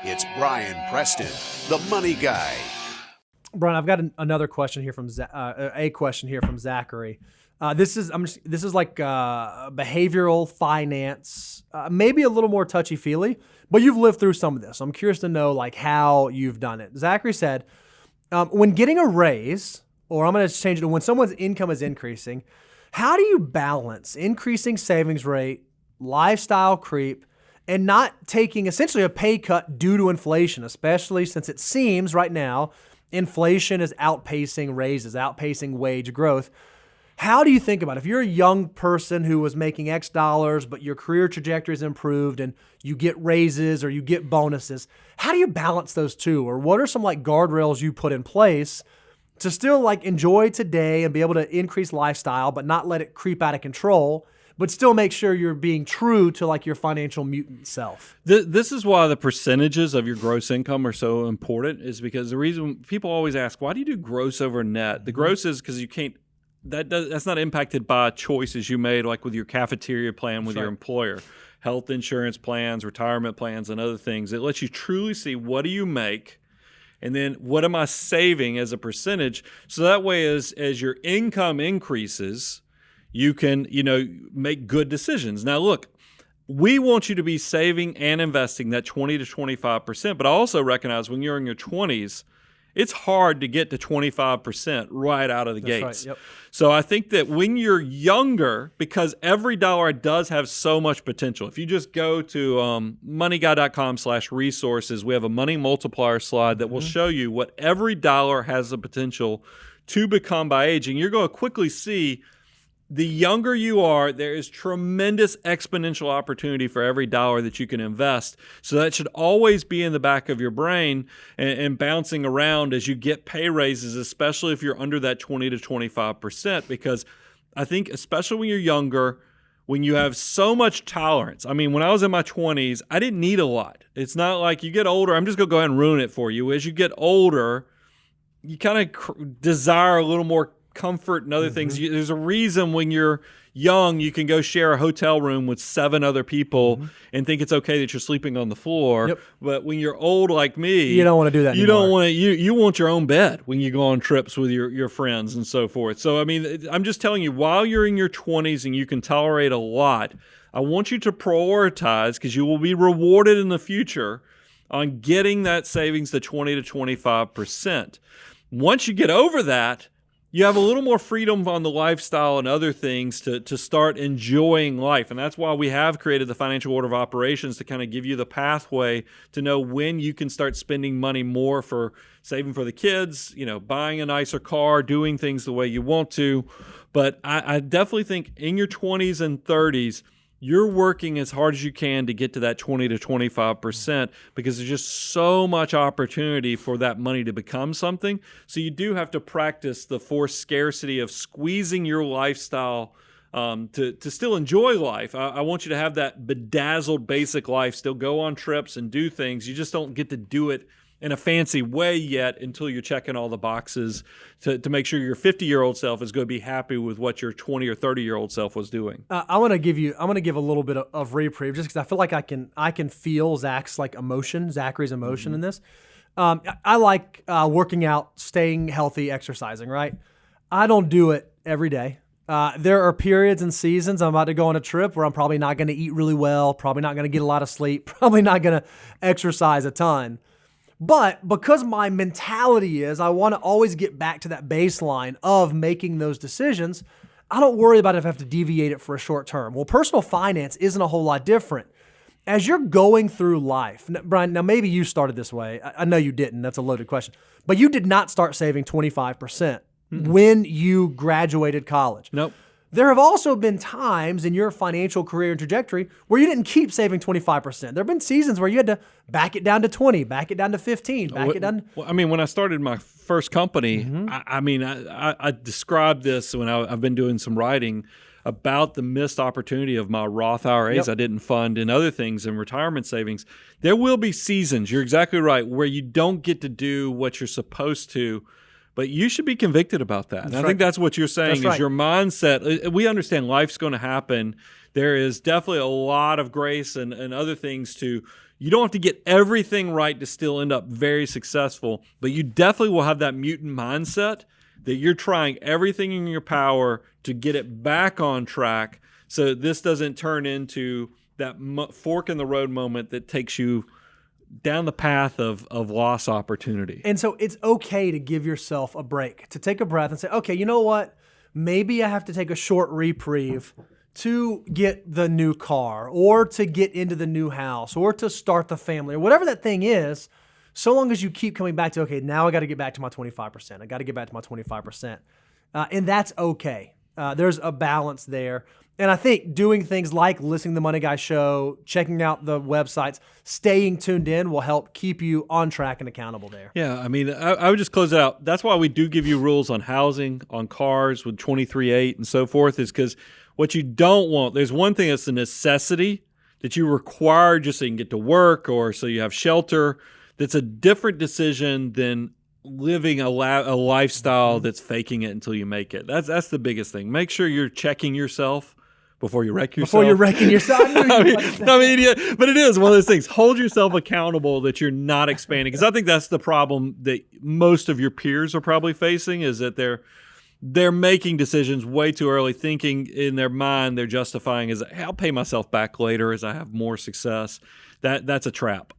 It's Brian Preston, the Money Guy. Brian, I've got another question here from a question here from Zachary. This is like behavioral finance, maybe a little more touchy feely, but you've lived through some of this. I'm curious to know like how you've done it. Zachary said, when getting a raise, or I'm going to change it to when someone's income is increasing, how do you balance increasing savings rate, lifestyle creep, and not taking essentially a pay cut due to inflation, especially since it seems right now inflation is outpacing raises, outpacing wage growth? How do you think about it? If you're a young person who was making X dollars, but your career trajectory is improved and you get raises or you get bonuses, how do you balance those two? Or what are some like guardrails you put in place to still like enjoy today and be able to increase lifestyle, but not let it creep out of control, but still make sure you're being true to like your financial mutant self? This is why the percentages of your gross income are so important, is because the reason people always ask, why do you do gross over net? The gross is because you can't, that's not impacted by choices you made, like with your cafeteria plan with your employer, health insurance plans, retirement plans, and other things. It lets you truly see what do you make, and then what am I saving as a percentage. So that way, as your income increases, you can make good decisions. Now, look, we want you to be saving and investing that 20 to 25%, but I also recognize when you're in your 20s, it's hard to get to 25% right out of the gates. Right, yep. So I think that when you're younger, because every dollar does have so much potential. If you just go to moneyguy.com/resources, we have a money multiplier slide that will show you what every dollar has the potential to become by aging. You're going to quickly see the younger you are, there is tremendous exponential opportunity for every dollar that you can invest. So that should always be in the back of your brain and bouncing around as you get pay raises, especially if you're under that 20 to 25%. Because I think, especially when you're younger, when you have so much tolerance. I mean, when I was in my 20s, I didn't need a lot. It's not like you get older, I'm just going to go ahead and ruin it for you. As you get older, you kind of desire a little more comfort and other things. There's a reason when you're young, you can go share a hotel room with 7 other people and think it's okay that you're sleeping on the floor. Yep. But when you're old like me, you don't want to do that. You don't want to. You want your own bed when you go on trips with your friends and so forth. So I mean, I'm just telling you, while you're in your 20s and you can tolerate a lot, I want you to prioritize, because you will be rewarded in the future on getting that savings to 20 to 25%. Once you get over that, you have a little more freedom on the lifestyle and other things to start enjoying life. And that's why we have created the Financial Order of Operations, to kind of give you the pathway to know when you can start spending money more for saving for the kids, buying a nicer car, doing things the way you want to. But I definitely think in your 20s and 30s, you're working as hard as you can to get to that 20 to 25%, because there's just so much opportunity for that money to become something. So you do have to practice the forced scarcity of squeezing your lifestyle to still enjoy life. I want you to have that bedazzled basic life, still go on trips and do things. You just don't get to do it in a fancy way yet until you're checking all the boxes to make sure your 50-year-old self is going to be happy with what your 20 or 30-year-old self was doing. I'm going to give a little bit of reprieve, just because I feel like I can feel Zachary's emotion in this. I like working out, staying healthy, exercising, right? I don't do it every day. There are periods and seasons. I'm about to go on a trip where I'm probably not going to eat really well, probably not going to get a lot of sleep, probably not going to exercise a ton. But because my mentality is I want to always get back to that baseline of making those decisions, I don't worry about if I have to deviate it for a short term. Well, personal finance isn't a whole lot different. As you're going through life, Brian, now maybe you started this way. I know you didn't. That's a loaded question. But you did not start saving 25% when you graduated college. Nope. There have also been times in your financial career and trajectory where you didn't keep saving 25%. There have been seasons where you had to back it down to 20, back it down to 15, back it down. Well, I mean, when I started my first company, I described this when I've been doing some writing about the missed opportunity of my Roth IRAs I didn't fund and other things in retirement savings. There will be seasons, you're exactly right, where you don't get to do what you're supposed to. But you should be convicted about that. And I think that's what you're saying is your mindset. We understand life's going to happen. There is definitely a lot of grace and other things to You don't have to get everything right to still end up very successful, but you definitely will have that mutant mindset that you're trying everything in your power to get it back on track so this doesn't turn into that fork in the road moment that takes you down the path of lost opportunity. And so it's okay to give yourself a break, to take a breath and say, okay, you know what? Maybe I have to take a short reprieve to get the new car or to get into the new house or to start the family or whatever that thing is, so long as you keep coming back to, okay, now I got to get back to my 25%. I got to get back to my 25%. And that's okay. There's a balance there. And I think doing things like listening to the Money Guy show, checking out the websites, staying tuned in will help keep you on track and accountable there. Yeah, I mean, I would just close it out. That's why we do give you rules on housing, on cars with 23.8 and so forth, is because what you don't want, there's one thing that's a necessity that you require just so you can get to work or so you have shelter. That's a different decision than living a lifestyle that's faking it until you make it. That's the biggest thing. Make sure you're checking yourself before you wreck yourself. Before you're wrecking yourself. Yeah, but it is one of those things. Hold yourself accountable that you're not expanding. Because I think that's the problem that most of your peers are probably facing, is that they're making decisions way too early, thinking in their mind they're justifying as, hey, I'll pay myself back later as I have more success. That's a trap.